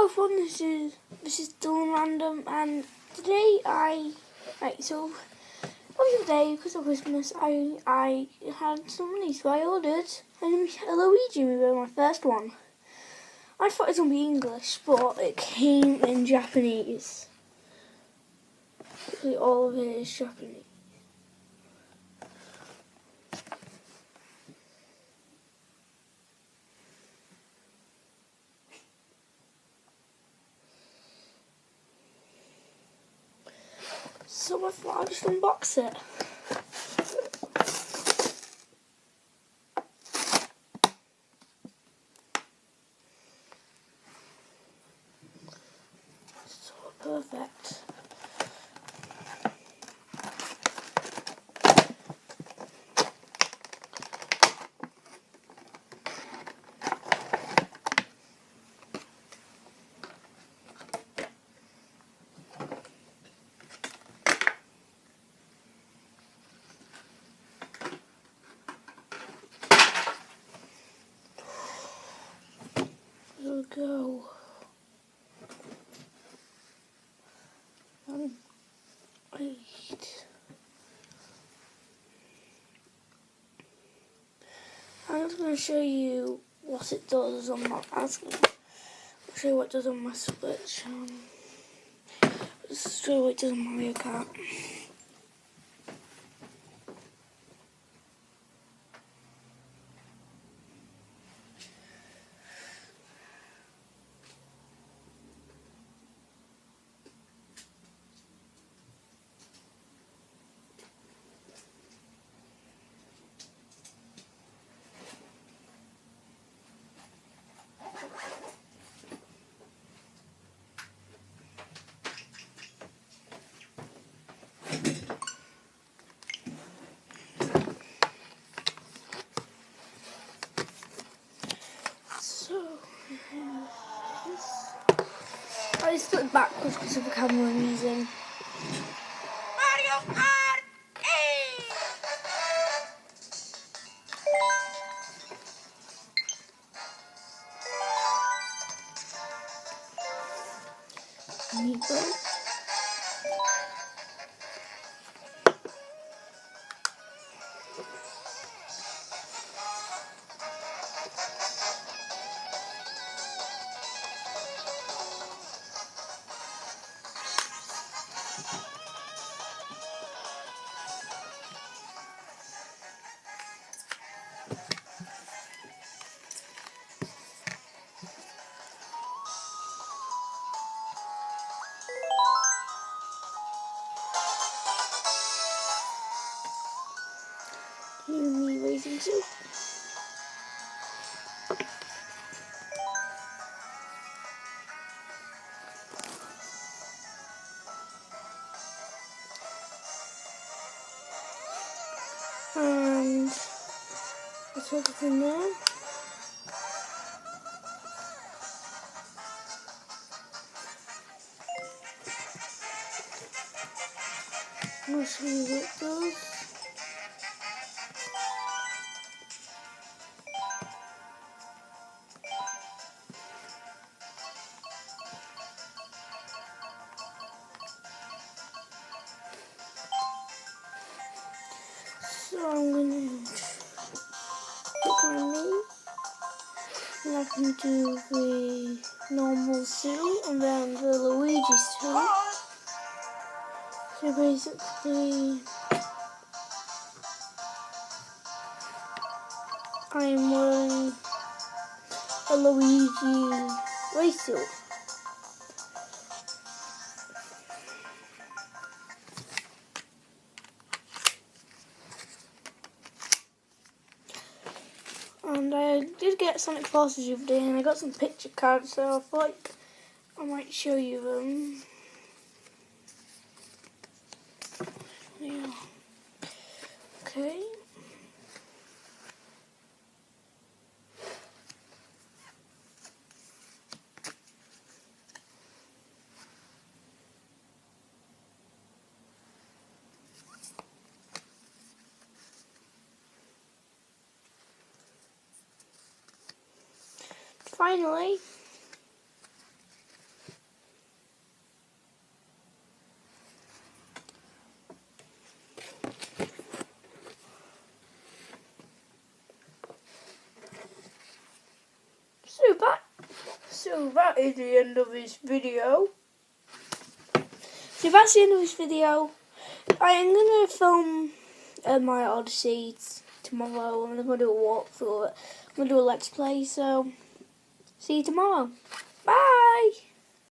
Hello everyone, this is Dylan Random, and today so the other day, because of Christmas, I had some money, so I ordered a Luigi amiibo, my first one. I thought it was going to be English, but it came in Japanese. Actually, all of it is Japanese. So I thought I'd just unbox it. So perfect. Here we go. Wait. I'm just going to show you what it does on my. I'll show you what it does on my Switch. Let's show you what it does on Mario Kart. I just put it backwards because of the camera I'm using. Mario Kart 8! Amiibo. Me racing too. And let's put it in there. I'll show you what it does. So I'm going to pick my name, and I can do the normal suit and then the Luigi suit. So basically, I am wearing a Luigi race suit. And I did get Sonic Forces the other day, and I got some picture cards, so I thought I might show you them. Yeah. Okay. Finally, So that is the end of this video. So that's the end of this video. I am going to film my Odyssey tomorrow. I'm going to do a walkthrough. I'm going to do a let's play. So see you tomorrow. Bye.